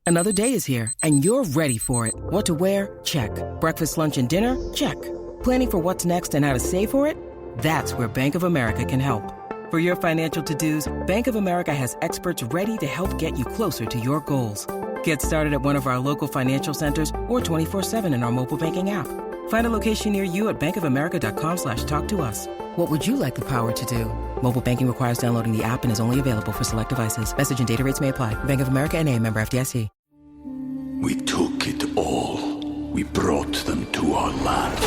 Another day is here, and you're ready for it. What to wear? Check. Breakfast, lunch, and dinner? Check. Planning for what's next and how to save for it? That's where Bank of America can help. For your financial to-dos, Bank of America has experts ready to help get you closer to your goals. Get started at one of our local financial centers or 24/7 in our mobile banking app. Find a location near you at bankofamerica.com/talktous. What would you like the power to do? Mobile banking requires downloading the app and is only available for select devices. Message and data rates may apply. Bank of America N.A., member FDIC. We took it all. We brought them to our land.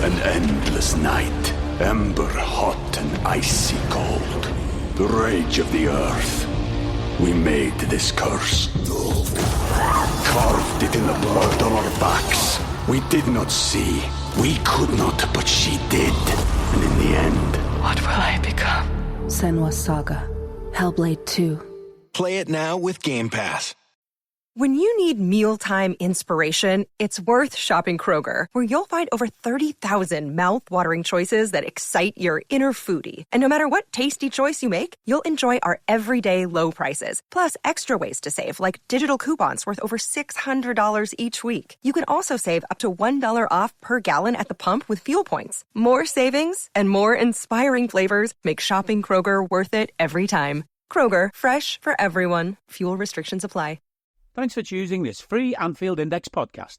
An endless night, ember hot and icy cold. The rage of the earth. We made this curse. Carved it in the blood on our backs. We did not see. We could not, but she did. And in the end... What will I become? Senua's Saga. Hellblade 2. Play it now with Game Pass. When you need mealtime inspiration, it's worth shopping Kroger, where you'll find over 30,000 mouth-watering choices that excite your inner foodie. And no matter what tasty choice you make, you'll enjoy our everyday low prices, plus extra ways to save, like digital coupons worth over $600 each week. You can also save up to $1 off per gallon at the pump with fuel points. More savings and more inspiring flavors make shopping Kroger worth it every time. Kroger, fresh for everyone. Fuel restrictions apply. Thanks for choosing this free Anfield Index podcast.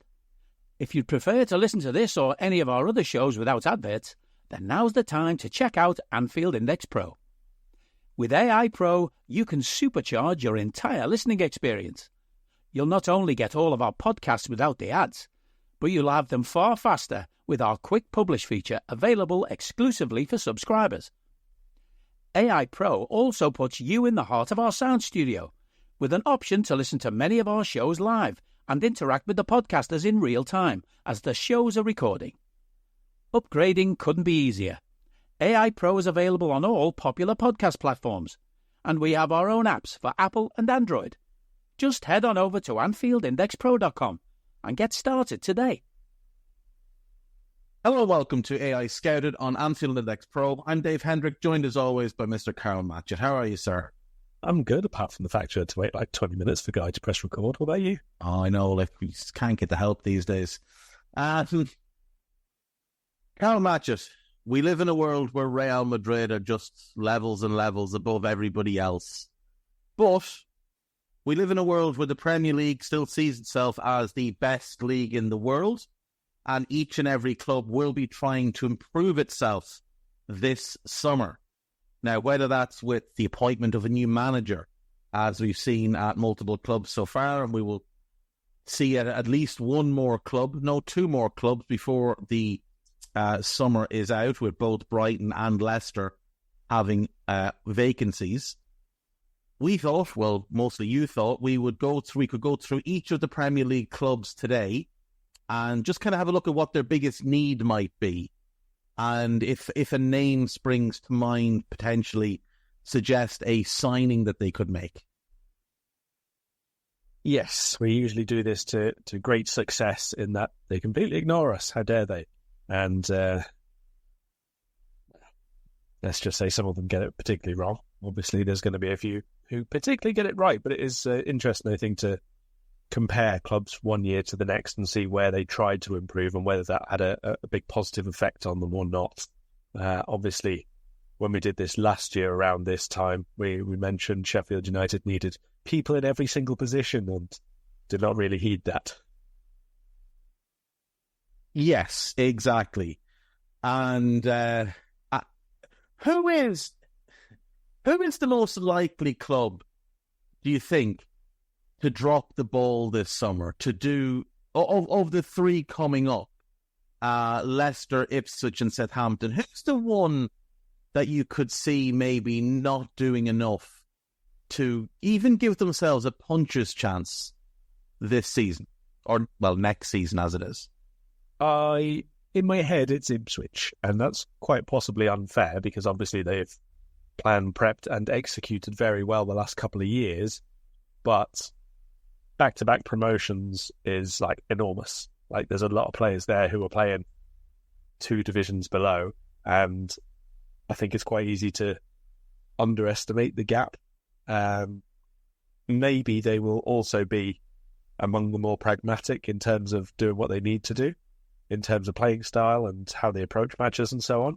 If you'd prefer to listen to this or any of our other shows without adverts, then now's the time to check out Anfield Index Pro. With AEye Pro, you can supercharge your entire listening experience. You'll not only get all of our podcasts without the ads, but you'll have them far faster with our Quick Publish feature available exclusively for subscribers. AEye Pro also puts you in the heart of our sound studio, with an option to listen to many of our shows live and interact with the podcasters in real time as the shows are recording. Upgrading couldn't be easier. AEye Pro is available on all popular podcast platforms, and we have our own apps for Apple and Android. Just head on over to AnfieldIndexPro.com and get started today. Hello and welcome to AEye Scouted on Anfield Index Pro. I'm Dave Hendrick, joined as always by Mr. Karl Matchett. How are you, sir? I'm good, apart from the fact you had to wait like 20 minutes for Guy to press record. What about you? Oh, I know, like, we just can't get the help these days. Karl Matchett, we live in a world where Real Madrid are just levels and levels above everybody else. But we live in a world where the Premier League still sees itself as the best league in the world, and each and every club will be trying to improve itself this summer. Now, whether that's with the appointment of a new manager, as we've seen at multiple clubs so far, and we will see at least two more clubs before the summer is out, with both Brighton and Leicester having vacancies. We thought, well, mostly you thought, we could go through each of the Premier League clubs today and just kind of have a look at what their biggest need might be. And if a name springs to mind, potentially suggest a signing that they could make. Yes, we usually do this to great success in that they completely ignore us. How dare they? And let's just say some of them get it particularly wrong. Obviously, there's going to be a few who particularly get it right, but it is interesting, I think, to compare clubs one year to the next and see where they tried to improve and whether that had a big positive effect on them or not. Obviously, when we did this last year around this time, we mentioned Sheffield United needed people in every single position and did not really heed that. Yes, exactly. And who is the most likely club, do you think, to drop the ball this summer, to do, of the three coming up, Leicester, Ipswich and Southampton, who's the one that you could see maybe not doing enough to even give themselves a puncher's chance this season? Or, well, next season as it is. In my head, it's Ipswich, and that's quite possibly unfair because obviously they've planned, prepped and executed very well the last couple of years, but back-to-back promotions is like enormous. Like there's a lot of players there who are playing two divisions below, and I think it's quite easy to underestimate the gap. maybe they will also be among the more pragmatic in terms of doing what they need to do, in terms of playing style and how they approach matches and so on.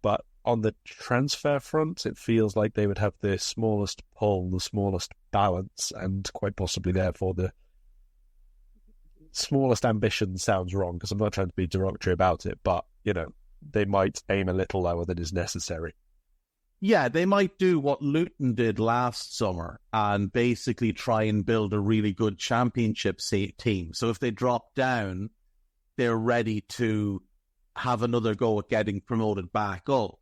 But on the transfer front, it feels like they would have the smallest pull, the smallest balance, and quite possibly, therefore, the smallest ambition. Sounds wrong because I'm not trying to be derogatory about it, but, they might aim a little lower than is necessary. Yeah, they might do what Luton did last summer and basically try and build a really good championship team. So if they drop down, they're ready to have another go at getting promoted back up.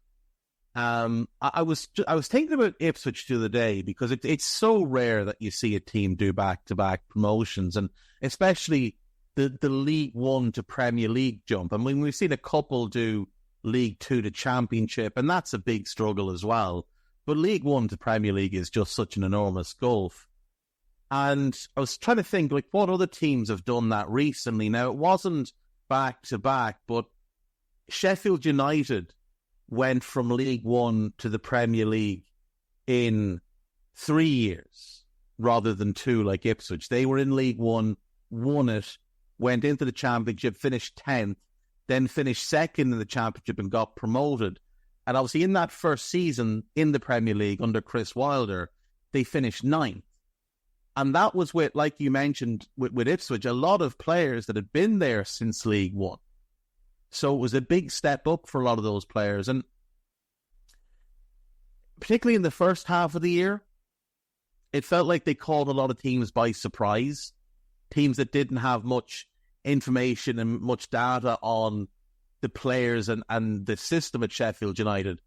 I was thinking about Ipswich the other day because it's so rare that you see a team do back-to-back promotions, and especially the League One to Premier League jump. I mean, we've seen a couple do League Two to Championship, and that's a big struggle as well. But League One to Premier League is just such an enormous gulf. And I was trying to think, what other teams have done that recently? Now, it wasn't back-to-back, but Sheffield United went from League One to the Premier League in 3 years rather than 2 like Ipswich. They were in League One, won it, went into the Championship, finished 10th, then finished second in the Championship and got promoted. And obviously in that first season in the Premier League under Chris Wilder, they finished 9th. And that was with, like you mentioned, with Ipswich, a lot of players that had been there since League One. So it was a big step up for a lot of those players. And particularly in the first half of the year, it felt like they caught a lot of teams by surprise. Teams that didn't have much information and much data on the players and the system at Sheffield United.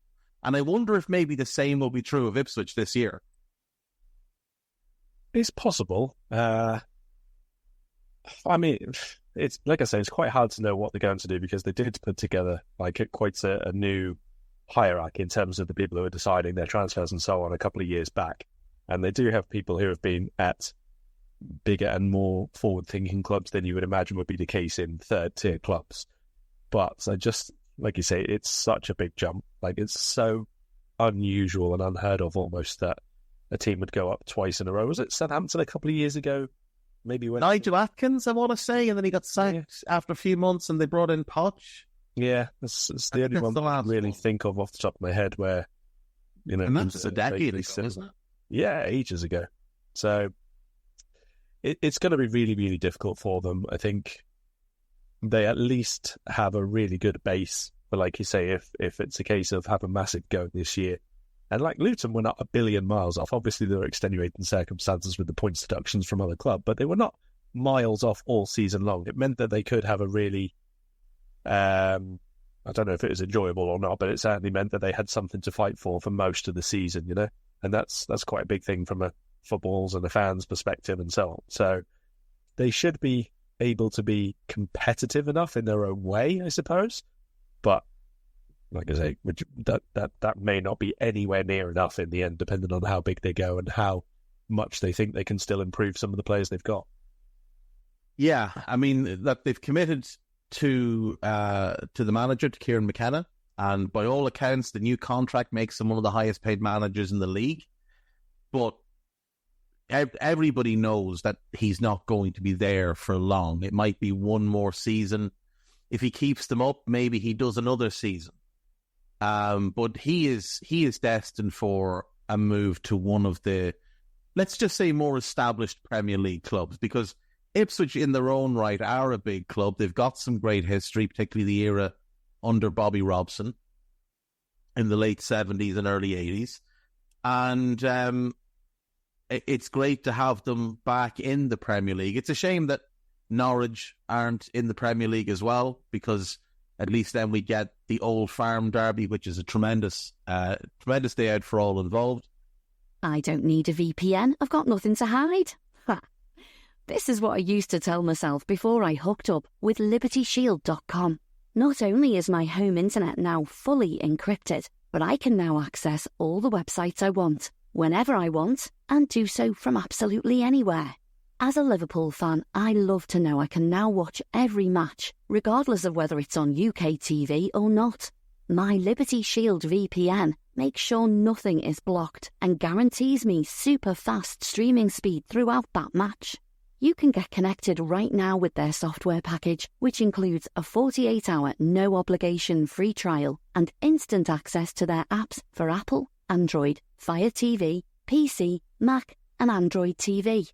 And I wonder if maybe the same will be true of Ipswich this year. It's possible. I mean, it's like I say, it's quite hard to know what they're going to do because they did put together quite a new hierarchy in terms of the people who are deciding their transfers and so on a couple of years back. And they do have people who have been at bigger and more forward-thinking clubs than you would imagine would be the case in third-tier clubs. But I just, like you say, it's such a big jump. It's so unusual and unheard of almost that a team would go up twice in a row. Was it Southampton a couple of years ago? Maybe when Nigel Atkins, I want to say, and then he got sacked after a few months and they brought in Poch. Yeah, it's the only one I really think of off the top of my head where, And that's a decade ago, isn't it? Yeah, ages ago. So it's going to be really, really difficult for them. I think they at least have a really good base. But like you say, if it's a case of have a massive go this year, and Luton were not a billion miles off. Obviously, there were extenuating circumstances with the points deductions from other clubs, but they were not miles off all season long. It meant that they could have a really, I don't know if it was enjoyable or not, but it certainly meant that they had something to fight for most of the season, and that's quite a big thing from a football's and a fan's perspective and so on. So they should be able to be competitive enough in their own way, I suppose, but like I say, that may not be anywhere near enough in the end, depending on how big they go and how much they think they can still improve some of the players they've got. Yeah, I mean, that they've committed to the manager, to Kieran McKenna, and by all accounts, the new contract makes him one of the highest paid managers in the league. But everybody knows that he's not going to be there for long. It might be one more season. If he keeps them up, maybe he does another season. But he is destined for a move to one of the, let's just say, more established Premier League clubs, because Ipswich in their own right are a big club. They've got some great history, particularly the era under Bobby Robson in the late 70s and early 80s. And it's great to have them back in the Premier League. It's a shame that Norwich aren't in the Premier League as well, because at least then we get the Old Farm Derby, which is a tremendous day out for all involved. I don't need a VPN. I've got nothing to hide. Ha. This is what I used to tell myself before I hooked up with LibertyShield.com. Not only is my home internet now fully encrypted, but I can now access all the websites I want, whenever I want, and do so from absolutely anywhere. As a Liverpool fan, I love to know I can now watch every match, regardless of whether it's on UK TV or not. My Liberty Shield VPN makes sure nothing is blocked and guarantees me super fast streaming speed throughout that match. You can get connected right now with their software package, which includes a 48-hour no-obligation free trial and instant access to their apps for Apple, Android, Fire TV, PC, Mac, and Android TV.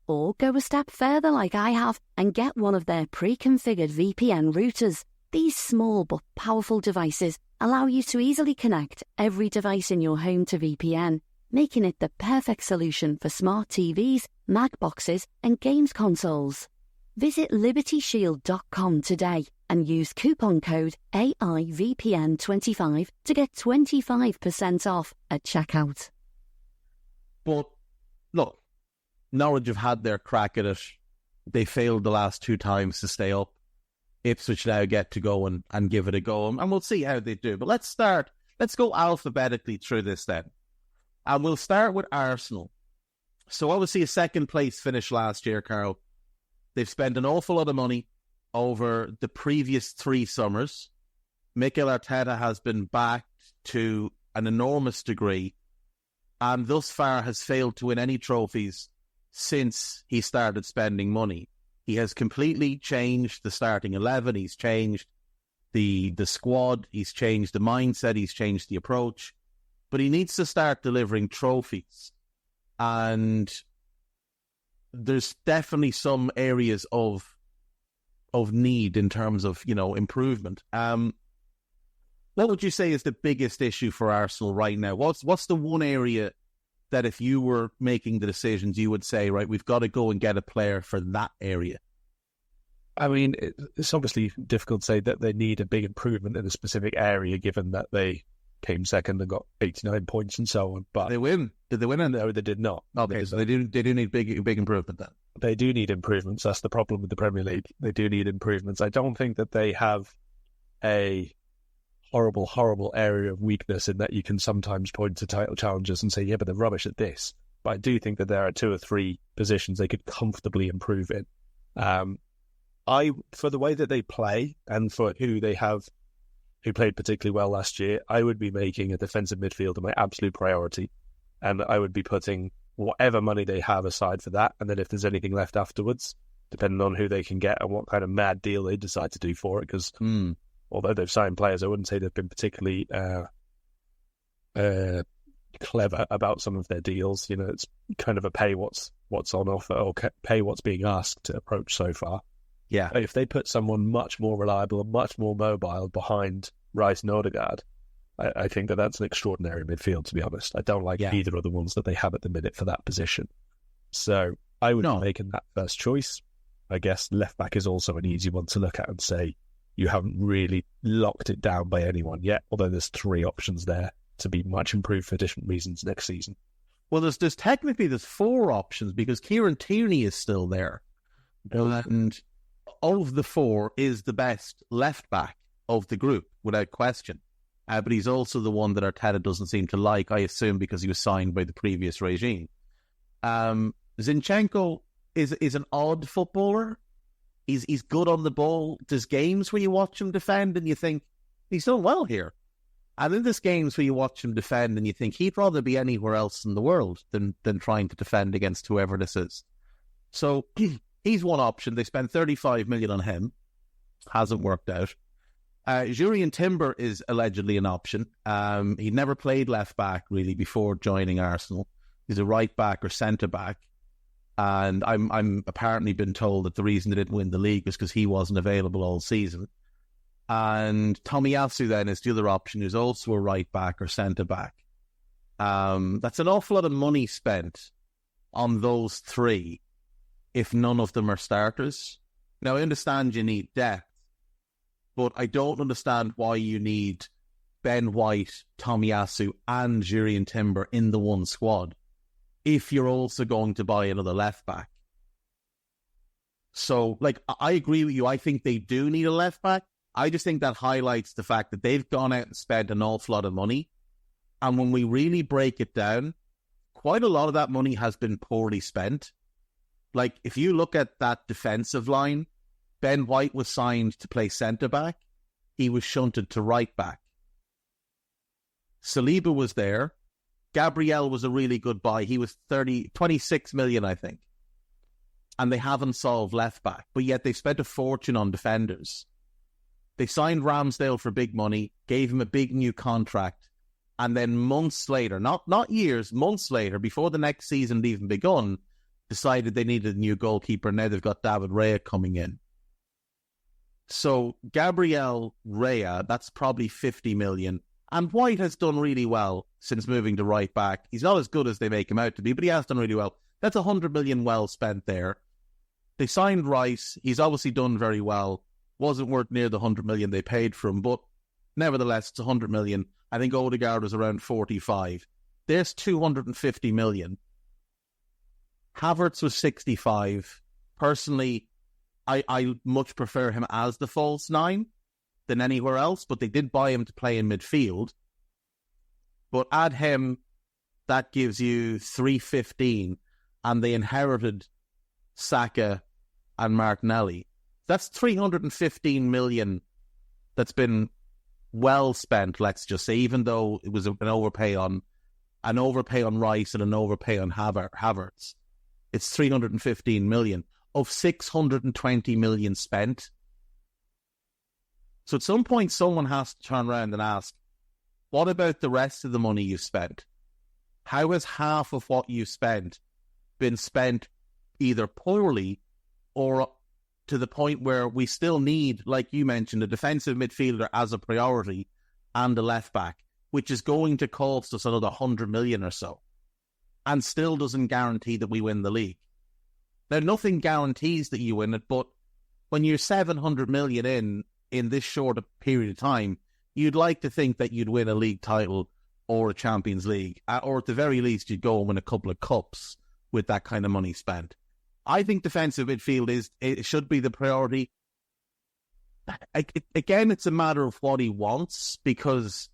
Or go a step further like I have and get one of their pre-configured VPN routers. These small but powerful devices allow you to easily connect every device in your home to VPN, making it the perfect solution for smart TVs, Mac boxes, and games consoles. Visit libertyshield.com today and use coupon code AIVPN25 to get 25% off at checkout. But look, Norwich have had their crack at it. They failed the last 2 times to stay up. Ipswich now get to go and give it a go, and we'll see how they do. But let's go alphabetically through this then. And we'll start with Arsenal. So obviously a second place finish last year, Carl. They've spent an awful lot of money over the previous 3 summers. Mikel Arteta has been backed to an enormous degree and thus far has failed to win any trophies since he started spending money. He has completely changed the starting 11. He's changed the squad. He's changed the mindset. He's changed the approach. But he needs to start delivering trophies. And there's definitely some areas of need in terms of, improvement. What would you say is the biggest issue for Arsenal right now? What's the one area that if you were making the decisions, you would say, right, we've got to go and get a player for that area? I mean, it's obviously difficult to say that they need a big improvement in a specific area, given that they came second and got 89 points and so on. But they win. Did they win? No, they did not. Okay, so they do need big improvement then. They do need improvements. That's the problem with the Premier League. They do need improvements. I don't think that they have a horrible area of weakness in that you can sometimes point to title challengers and say, yeah, but they're rubbish at this. But I do think that there are 2 or 3 positions they could comfortably improve in. For the way that they play and for who they have, who played particularly well last year, I would be making a defensive midfielder my absolute priority. And I would be putting whatever money they have aside for that. And then if there's anything left afterwards, depending on who they can get and what kind of mad deal they decide to do for it, because although they've signed players, I wouldn't say they've been particularly clever about some of their deals. It's kind of a pay what's on offer or pay what's being asked to approach so far. Yeah. If they put someone much more reliable and much more mobile behind Rice and Odegaard, I think that's an extraordinary midfield, to be honest. I don't like either of the ones that they have at the minute for that position. So I would be making that first choice. I guess left back is also an easy one to look at and say, you haven't really locked it down by anyone yet, although there's 3 options there to be much improved for different reasons next season. Well, there's technically 4 options because Kieran Tierney is still there. And of the 4 is the best left back of the group, without question. But he's also the one that Arteta doesn't seem to like, I assume, because he was signed by the previous regime. Zinchenko is an odd footballer. He's good on the ball. There's games where you watch him defend and you think, he's done well here. And then there's games where you watch him defend and you think he'd rather be anywhere else in the world than trying to defend against whoever this is. So he's one option. They spent 35 million on him. Hasn't worked out. Jurrien Timber is allegedly an option. He'd never played left back really before joining Arsenal. He's a right back or centre back. And I'm apparently been told that the reason they didn't win the league was because he wasn't available all season. And Tomiyasu then is the other option, who's also a right back or centre back. That's an awful lot of money spent on those 3 if none of them are starters. Now, I understand you need depth, but I don't understand why you need Ben White, Tomiyasu and Jurrien Timber in the one squad if you're also going to buy another left back. So, I agree with you. I think they do need a left back. I just think that highlights the fact that they've gone out and spent an awful lot of money. And when we really break it down, quite a lot of that money has been poorly spent. If you look at that defensive line, Ben White was signed to play centre-back. He was shunted to right-back. Saliba was there. Gabriel was a really good buy. He was 26 million, I think. And they haven't solved left back, but yet they spent a fortune on defenders. They signed Ramsdale for big money, gave him a big new contract, and then months later, not years, months later, before the next season had even begun, decided they needed a new goalkeeper. Now they've got David Raya coming in. So Gabriel Raya, that's probably 50 million. And White has done really well since moving to right back. He's not as good as they make him out to be, but he has done really well. That's 100 million well spent there. They signed Rice. He's obviously done very well. Wasn't worth near the 100 million they paid for him, but nevertheless, it's 100 million. I think Odegaard was around 45. There's 250 million. Havertz was 65. Personally, I much prefer him as the false nine than anywhere else, but they did buy him to play in midfield. But add him, that gives you 315, and they inherited Saka and Martinelli. That's 315 million that's been well spent, let's just say, even though it was an overpay on Rice and an overpay on Havertz. It's 315 million of 620 million spent. So at some point, someone has to turn around and ask, what about the rest of the money you spent? How has half of what you spent been spent either poorly or to the point where we still need, like you mentioned, a defensive midfielder as a priority and a left back, which is going to cost us another 100 million or so, and still doesn't guarantee that we win the league. Now, nothing guarantees that you win it, but when you're 700 million in this short a period of time, you'd like to think that you'd win a league title or a Champions League, or at the very least, you'd go and win a couple of cups with that kind of money spent. I think defensive midfield it should be the priority. Again, it's a matter of what he wants, because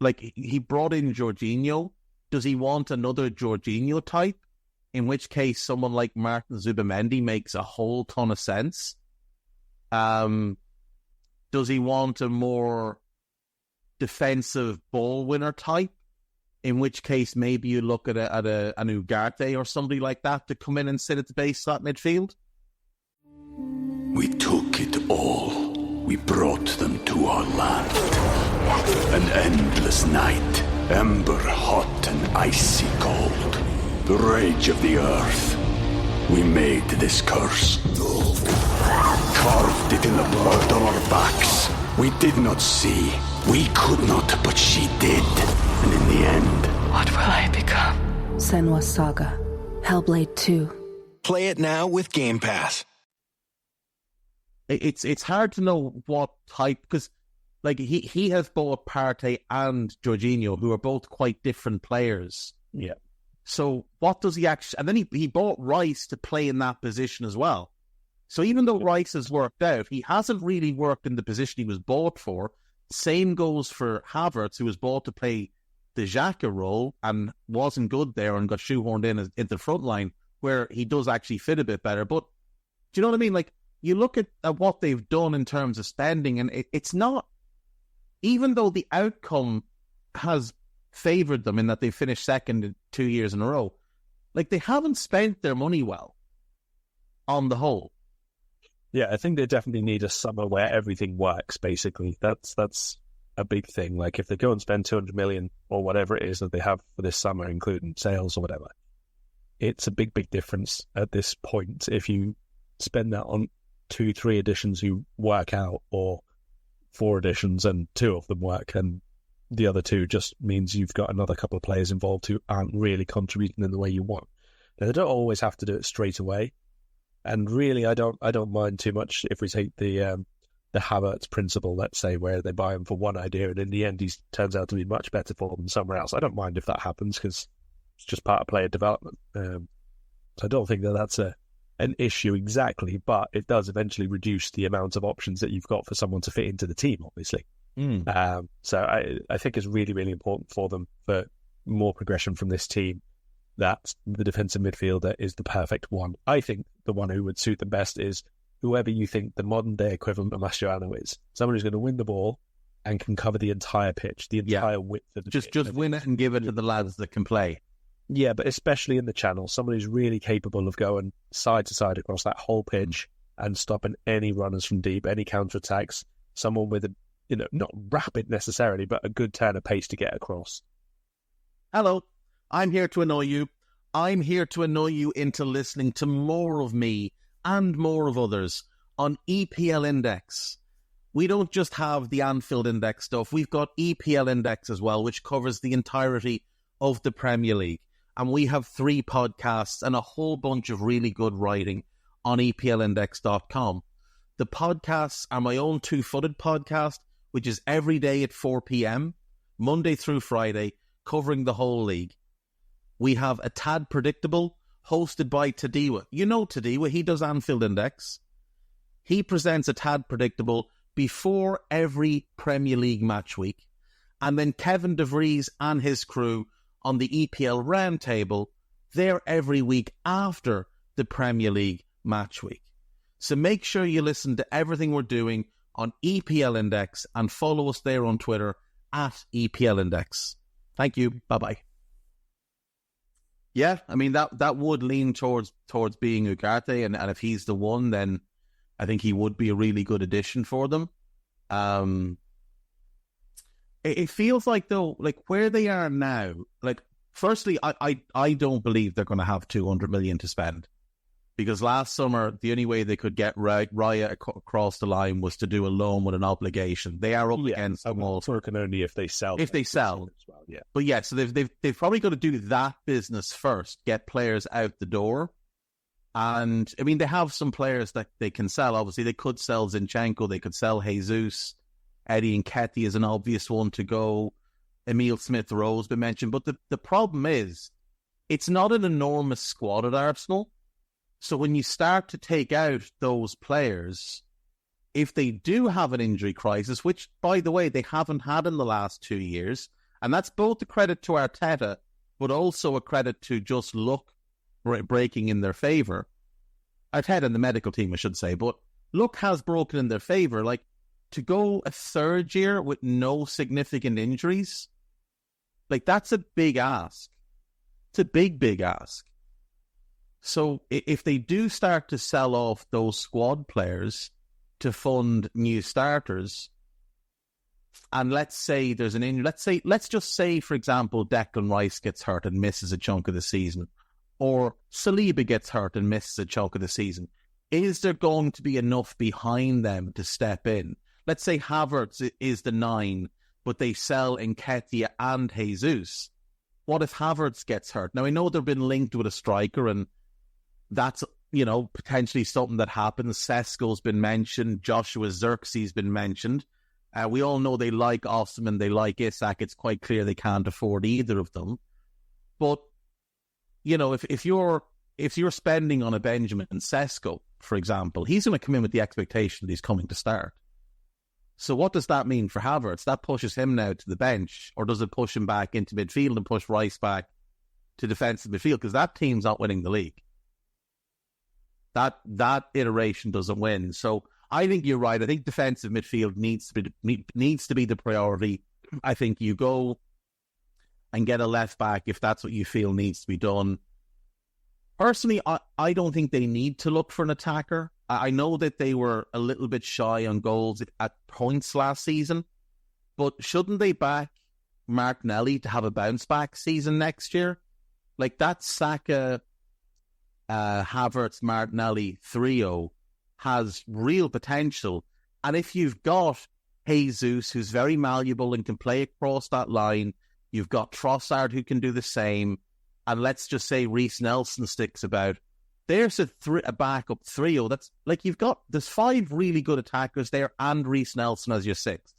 like he brought in Jorginho. Does he want another Jorginho type? In which case, someone like Martin Zubimendi makes a whole ton of sense. Does he want a more defensive ball winner type? In which case, maybe you look at an Ugarte or somebody like that to come in and sit at the base of that midfield. We took it all. We brought them to our land. An endless night, ember hot and icy cold. The rage of the earth. We made this curse. Carved it in the blood on our backs. We did not see. We could not, but she did. And in the end, What will I become? Senua's Saga. Hellblade 2. Play it now with Game Pass. It's hard to know what type, because like he has both Partey and Jorginho, who are both quite different players. Yeah. So what does he actually... And then he bought Rice to play in that position as well. So even though Rice has worked out, he hasn't really worked in the position he was bought for. Same goes for Havertz, who was bought to play the Xhaka role and wasn't good there and got shoehorned into the front line, where he does actually fit a bit better. But do you know what I mean? Like, you look at what they've done in terms of spending, and it's not... Even though the outcome has favoured them in that they finished second 2 years in a row, like, they haven't spent their money well on the whole. Yeah, I think they definitely need a summer where everything works, basically. That's a big thing. Like, if they go and spend 200 million or whatever it is that they have for this summer, including sales or whatever, it's a big, big difference at this point. If you spend that on 2-3 additions who work out, or 4 additions and 2 of them work, and the other 2 just means you've got another couple of players involved who aren't really contributing in the way you want. Now, they don't always have to do it straight away. And really, I don't mind too much if we take the Havertz principle, let's say, where they buy him for one idea and in the end he turns out to be much better for them somewhere else. I don't mind if that happens, because it's just part of player development. So I don't think that's an issue exactly, but it does eventually reduce the amount of options that you've got for someone to fit into the team, obviously. So I think it's really, really important for them, for more progression from this team, that the defensive midfielder is the perfect one. I think the one who would suit them best is whoever you think the modern day equivalent of Mascherano is. Someone who's going to win the ball and can cover the entire pitch, the entire width of the pitch. Just win it and give it to the lads that can play. Yeah, but especially in the channel, someone who's really capable of going side to side across that whole pitch and stopping any runners from deep, any counterattacks. Someone with a, not rapid necessarily, but a good turn of pace to get across. Hello, I'm here to annoy you. I'm here to annoy you into listening to more of me and more of others on EPL Index. We don't just have the Anfield Index stuff. We've got EPL Index as well, which covers the entirety of the Premier League. And we have 3 podcasts and a whole bunch of really good writing on EPLindex.com. The podcasts are my own Two-Footed podcast, which is every day at 4 p.m, Monday through Friday, covering the whole league. We have A Tad Predictable, hosted by Tadiwa. You know Tadiwa, he does Anfield Index. He presents A Tad Predictable before every Premier League match week. And then Kevin De Vries and his crew on the EPL Roundtable, they're every week after the Premier League match week. So make sure you listen to everything we're doing on EPL Index and follow us there on Twitter at EPL Index. Thank you. Bye-bye. Yeah, I mean, that would lean towards being Ugarte, and if he's the one, then I think he would be a really good addition for them. It feels like, though, like where they are now, like, firstly, I don't believe they're going to have 200 million to spend, because last summer, the only way they could get Raya across the line was to do a loan with an obligation. They are up against them all. Working only if they sell. If they sell. As well, yeah. But yeah, so they've probably got to do that business first, get players out the door. And, I mean, they have some players that they can sell. Obviously, they could sell Zinchenko, they could sell Jesus. Eddie Nketiah is an obvious one to go. Emile Smith-Rowe has been mentioned. But the problem is, it's not an enormous squad at Arsenal. So when you start to take out those players, if they do have an injury crisis, which, by the way, they haven't had in the last 2 years, and that's both a credit to Arteta, but also a credit to just luck breaking in their favour. Arteta and the medical team, I should say, but luck has broken in their favour. Like, to go a third year with no significant injuries, like, that's a big ask. It's a big ask. So if they do start to sell off those squad players to fund new starters, and let's say there's an injury, let's just say, for example, Declan Rice gets hurt and misses a chunk of the season, or Saliba gets hurt and misses a chunk of the season, is there going to be enough behind them to step in? Let's say Havertz is the 9, but they sell Nketiah and Jesus. What if Havertz gets hurt? Now, I know they've been linked with a striker, and that's, potentially something that happens. Sesko's been mentioned. Joshua Zirkzee been mentioned. We all know they like Osimhen, they like Isak. It's quite clear they can't afford either of them. But, if you're spending on a Benjamin Sesko, for example, he's going to come in with the expectation that he's coming to start. So what does that mean for Havertz? That pushes him now to the bench, or does it push him back into midfield and push Rice back to defensive midfield? Because that team's not winning the league. That iteration doesn't win. So I think you're right. I think defensive midfield needs to be the priority. I think you go and get a left back if that's what you feel needs to be done. Personally, I don't think they need to look for an attacker. I know that they were a little bit shy on goals at points last season, but shouldn't they back Martinelli to have a bounce back season next year? Like, that Saka, Havertz, Martinelli trio has real potential. And if you've got Jesus, who's very malleable and can play across that line, you've got Trossard, who can do the same, and let's just say Reece Nelson sticks about, there's a backup trio. That's like, there's 5 really good attackers there and Reece Nelson as your 6th.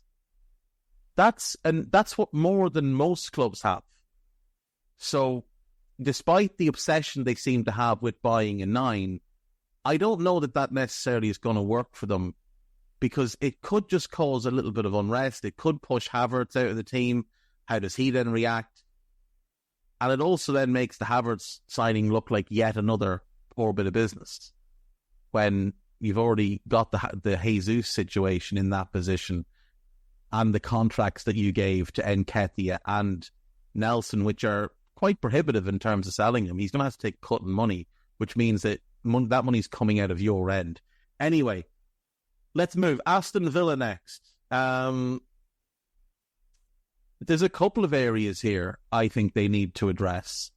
That's what more than most clubs have. So despite the obsession they seem to have with buying a 9, I don't know that necessarily is going to work for them, because it could just cause a little bit of unrest. It could push Havertz out of the team. How does he then react? And it also then makes the Havertz signing look like yet another poor bit of business, when you've already got the Jesus situation in that position. and the contracts that you gave to Nketiah and Nelson, which are quite prohibitive in terms of selling him, he's going to have to take cut in money, which means that that money's coming out of your end. Anyway, let's move. Aston Villa next. There's a couple of areas here I think they need to address.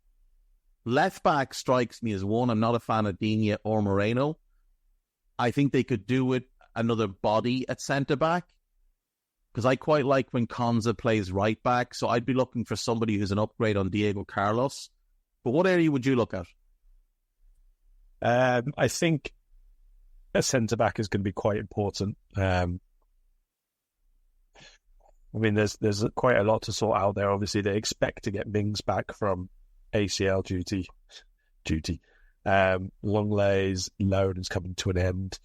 Left back strikes me as one. I'm not a fan of Digne or Moreno. I think they could do with another body at centre back, because I quite like when Konza plays right back, so I'd be looking for somebody who's an upgrade on Diego Carlos. But what area would you look at? I think a centre-back is going to be quite important. I mean, there's quite a lot to sort out there. Obviously, they expect to get Mings back from ACL duty. Lenglet's loan is coming to an end.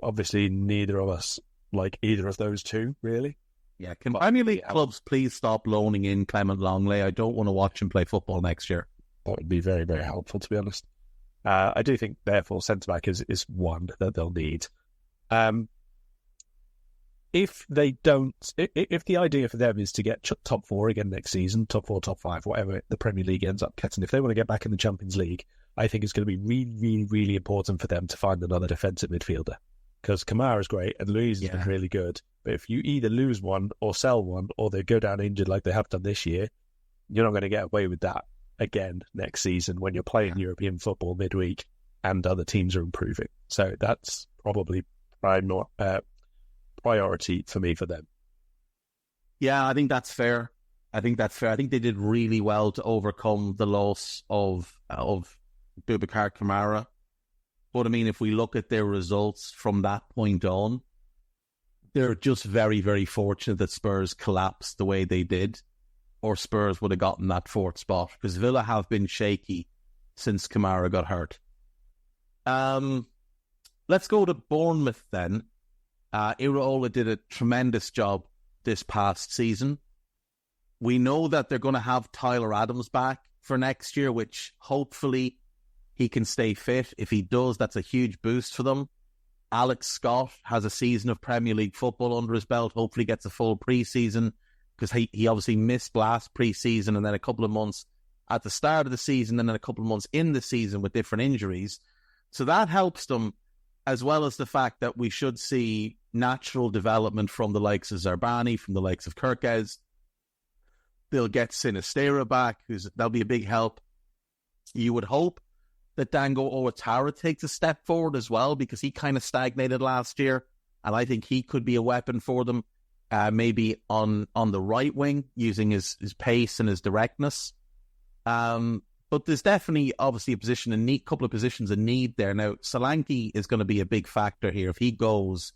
Obviously, neither of us like either of those two, really. Yeah, can Premier League clubs please stop loaning in Clement Lenglet? I don't want to watch him play football next year. That would be very, very helpful, to be honest. I do think, therefore, centre-back is one that they'll need. If they don't, if the idea for them is to get top four again next season, top four, top five, whatever the Premier League ends up getting, if they want to get back in the Champions League, I think it's going to be really, really, really important for them to find another defensive midfielder. Because Kamara is great and Luiz has been really good. But if you either lose one or sell one, or they go down injured like they have done this year, you're not going to get away with that again next season when you're playing European football midweek and other teams are improving. So that's probably priority for me for them. Yeah, I think that's fair. I think they did really well to overcome the loss of Boubacar Kamara. But I mean, if we look at their results from that point on, they're just very, very fortunate that Spurs collapsed the way they did, or Spurs would have gotten that fourth spot, because Villa have been shaky since Kamara got hurt. Let's go to Bournemouth then. Iraola did a tremendous job this past season. We know that they're going to have Tyler Adams back for next year, which hopefully he can stay fit. If he does, that's a huge boost for them. Alex Scott has a season of Premier League football under his belt, hopefully gets a full pre-season, because he obviously missed last pre-season and then a couple of months at the start of the season and then a couple of months in the season with different injuries. So that helps them, as well as the fact that we should see natural development from the likes of Zarbani, from the likes of Kirkez. They'll get Sinistera back, that'll be a big help. You would hope that Dango Ouattara takes a step forward as well, because he kind of stagnated last year, and I think he could be a weapon for them, maybe on the right wing, using his pace and his directness. But there's definitely, obviously, a couple of positions in need there. Now, Solanke is going to be a big factor here. If he goes,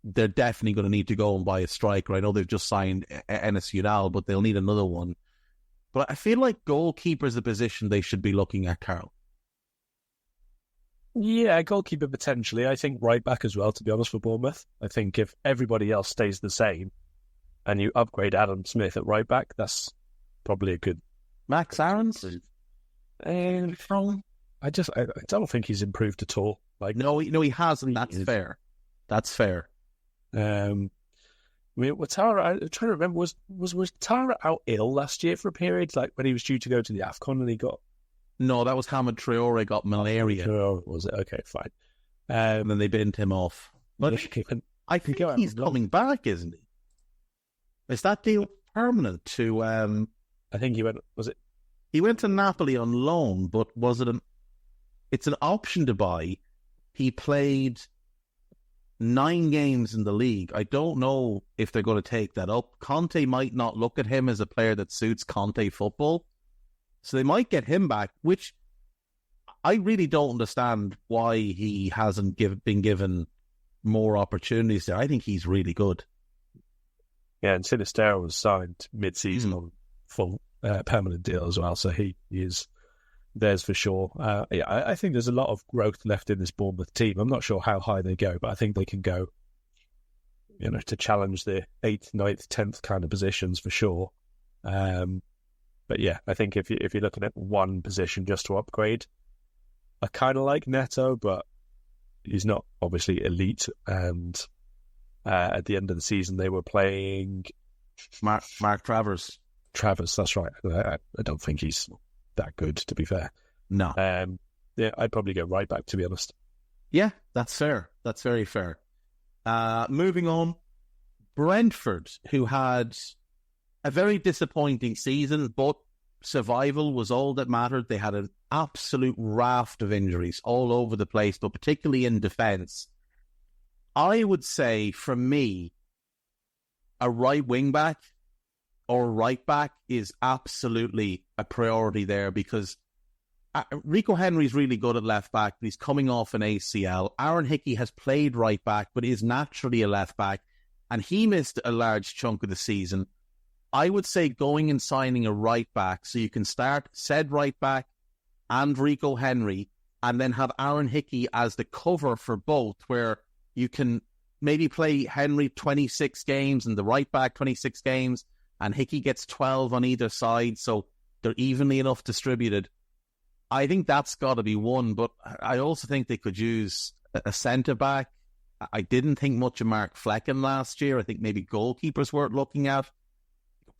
they're definitely going to need to go and buy a striker. I know they've just signed Enes Udal, but they'll need another one. But I feel like goalkeeper is a position they should be looking at, Carl. Yeah, goalkeeper potentially. I think right back as well, to be honest, for Bournemouth. I think if everybody else stays the same and you upgrade Adam Smith at right back, that's probably a good... Max Aarons? I don't think he's improved at all. No, he hasn't. That's fair. That's fair. I mean, Ouattara, I'm trying to remember, was Ouattara out ill last year for a period, like when he was due to go to the AFCON and he got... No, that was Hamad Traore got malaria. Was it? Okay, fine. And then they binned him off. But I think he's coming back, isn't he? Is that deal permanent to... I think he went... Was it? He went to Napoli on loan, but was it it's an option to buy. He played 9 games in the league. I don't know if they're going to take that up. Conte might not look at him as a player that suits Conte football. So they might get him back, which I really don't understand why he hasn't been given more opportunities there. I think he's really good. Yeah, and Sinistera was signed mid-season on full permanent deal as well, so he is theirs for sure. I think there's a lot of growth left in this Bournemouth team. I'm not sure how high they go, but I think they can go, to challenge the 8th, 9th, 10th kind of positions for sure. But yeah, I think if you're looking at one position just to upgrade, I kind of like Neto, but he's not obviously elite, and At the end of the season, they were playing Mark Travers. Travers, that's right. I don't think he's that good, to be fair. No. Yeah, I'd probably go right back, to be honest. Yeah, that's fair. That's very fair. Moving on, Brentford, who had a very disappointing season, but survival was all that mattered. They had an absolute raft of injuries all over the place, but particularly in defence. I would say, for me, a right wing-back or right-back is absolutely a priority there, because Rico Henry's really good at left-back, but he's coming off an ACL. Aaron Hickey has played right-back, but is naturally a left-back, and he missed a large chunk of the season. I would say going and signing a right-back, so you can start said right-back and Rico Henry, and then have Aaron Hickey as the cover for both, where you can maybe play Henry 26 games and the right-back 26 games, and Hickey gets 12 on either side, so they're evenly enough distributed. I think that's got to be one, but I also think they could use a centre-back. I didn't think much of Mark Flecken last year. I think maybe goalkeepers worth looking at.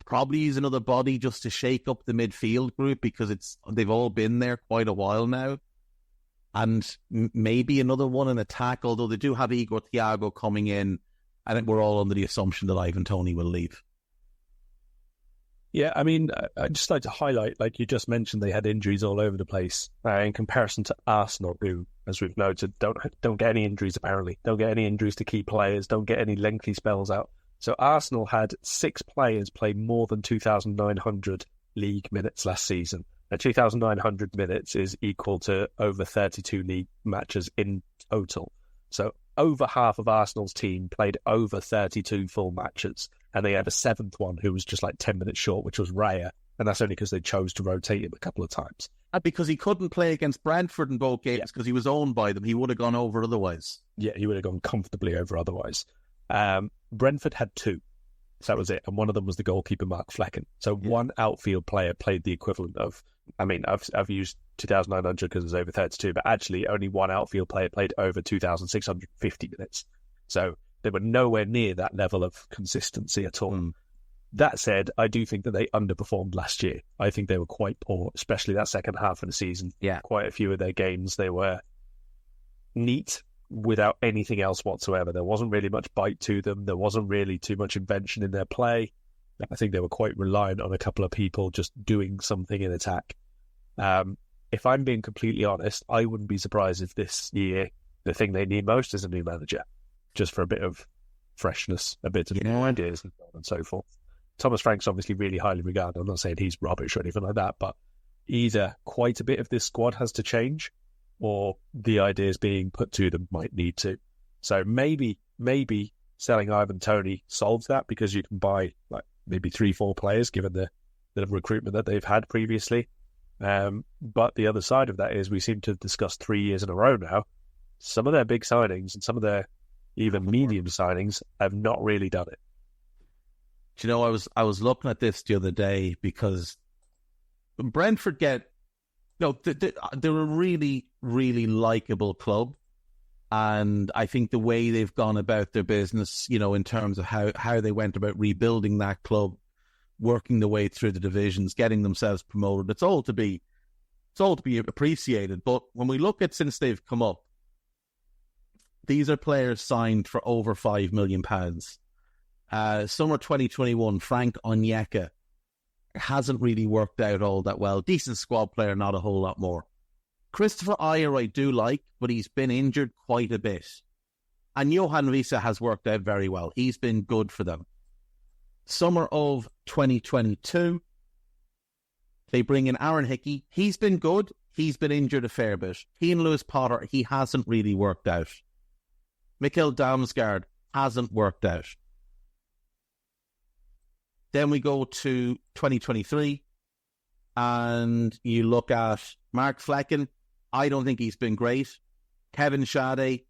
Probably use another body just to shake up the midfield group, because they've all been there quite a while now. And maybe another one in attack, although they do have Igor Thiago coming in. I think we're all under the assumption that Ivan Toney will leave. Yeah, I mean, I'd just like to highlight, like you just mentioned, they had injuries all over the place in comparison to Arsenal, who, as we've noted, don't get any injuries apparently. Don't get any injuries to key players, don't get any lengthy spells out. So Arsenal had 6 players play more than 2,900 league minutes last season. Now, 2,900 minutes is equal to over 32 league matches in total. So over half of Arsenal's team played over 32 full matches, and they had a 7th one who was just like 10 minutes short, which was Raya, and that's only because they chose to rotate him a couple of times. And because he couldn't play against Brentford in both games because he was owned by them, he would have gone over otherwise. Yeah, he would have gone comfortably over otherwise. Brentford had 2. So that was it. And one of them was the goalkeeper, Mark Flecken. So one outfield player played the equivalent of, I mean, I've used 2,900 because it's over 32, but actually only one outfield player played over 2,650 minutes. So they were nowhere near that level of consistency at all. That said, I do think that they underperformed last year. I think they were quite poor, especially that second half of the season. Yeah. Quite a few of their games, they were neat without anything else whatsoever. There wasn't really much bite to them. There wasn't really too much invention in their play. I think they were quite reliant on a couple of people just doing something in attack. If I'm being completely honest, I wouldn't be surprised if this year the thing they need most is a new manager, just for a bit of freshness, a bit of new ideas and so on and so forth. Thomas Frank's obviously really highly regarded. I'm not saying he's rubbish or anything like that, but either quite a bit of this squad has to change, or the ideas being put to them might need to. So maybe selling Ivan Toney solves that, because you can buy like maybe 3-4 players given the recruitment that they've had previously. But the other side of that is we seem to have discussed 3 years in a row now. Some of their big signings and some of their even medium signings have not really done it. Do you know, I was looking at this the other day, because Brentford they're a really, really likeable club. And I think the way they've gone about their business, in terms of how they went about rebuilding that club, working the way through the divisions, getting themselves promoted, it's all to be appreciated. But when we look at since they've come up, these are players signed for over £5 million. Summer 2021, Frank Onyeka hasn't really worked out all that well. Decent squad player, not a whole lot more. Christopher Ajer I do like, but he's been injured quite a bit. And Johan Risa has worked out very well. He's been good for them. Summer of 2022, they bring in Aaron Hickey. He's been good. He's been injured a fair bit. Ian Lewis Potter, he hasn't really worked out. Mikkel Damsgaard hasn't worked out. Then we go to 2023, and you look at Mark Flecken. I don't think he's been great. Kevin Schade,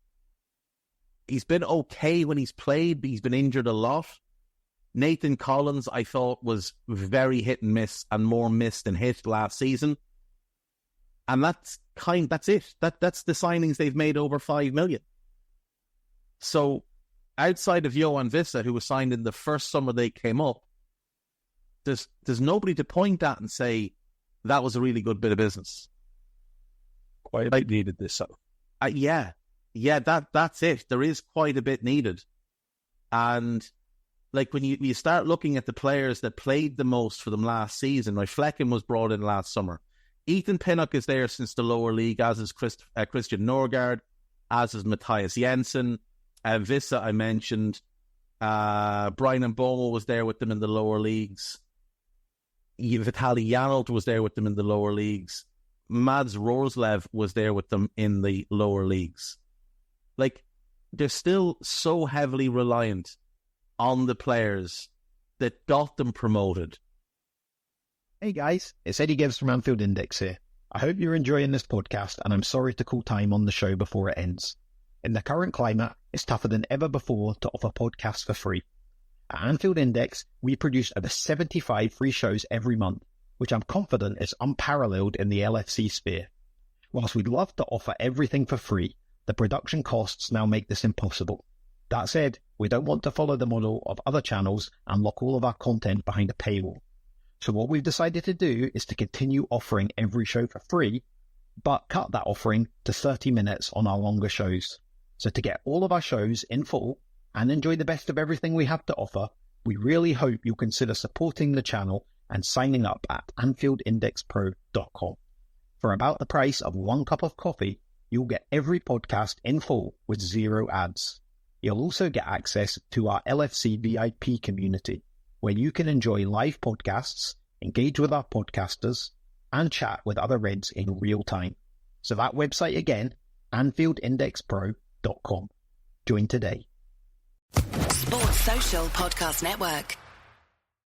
he's been okay when he's played, but he's been injured a lot. Nathan Collins, I thought, was very hit and miss, and more missed than hit last season. And that's it. That's the signings they've made over $5 million. So outside of Johan Vissa, who was signed in the first summer they came up, there's nobody to point at and say that was a really good bit of business. Quite a bit needed this summer. That's it. There is quite a bit needed. And like when you start looking at the players that played the most for them last season, right? Flecken was brought in last summer. Ethan Pinnock is there since the lower league, as is Christian Norgard, as is Matthias Jensen. Vissa, I mentioned. Brian Mbomo was there with them in the lower leagues. Vitaly Janelt was there with them in the lower leagues. Mads Rorslev was there with them in the lower leagues. Like, they're still so heavily reliant on the players that got them promoted. Hey guys, it's Eddie Gibbs from Anfield Index here. I hope you're enjoying this podcast, and I'm sorry to call time on the show before it ends. In the current climate, it's tougher than ever before to offer podcasts for free. At Anfield Index, we produce over 75 free shows every month, which I'm confident is unparalleled in the LFC sphere. Whilst we'd love to offer everything for free, the production costs now make this impossible. That said, we don't want to follow the model of other channels and lock all of our content behind a paywall. So what we've decided to do is to continue offering every show for free, but cut that offering to 30 minutes on our longer shows. So to get all of our shows in full and enjoy the best of everything we have to offer, we really hope you'll consider supporting the channel and signing up at AnfieldIndexPro.com. For about the price of one cup of coffee, you'll get every podcast in full with 0 ads. You'll also get access to our LFC VIP community, where you can enjoy live podcasts, engage with our podcasters, and chat with other Reds in real time. So that website again, AnfieldIndexPro.com. Join today. Sports Social Podcast Network.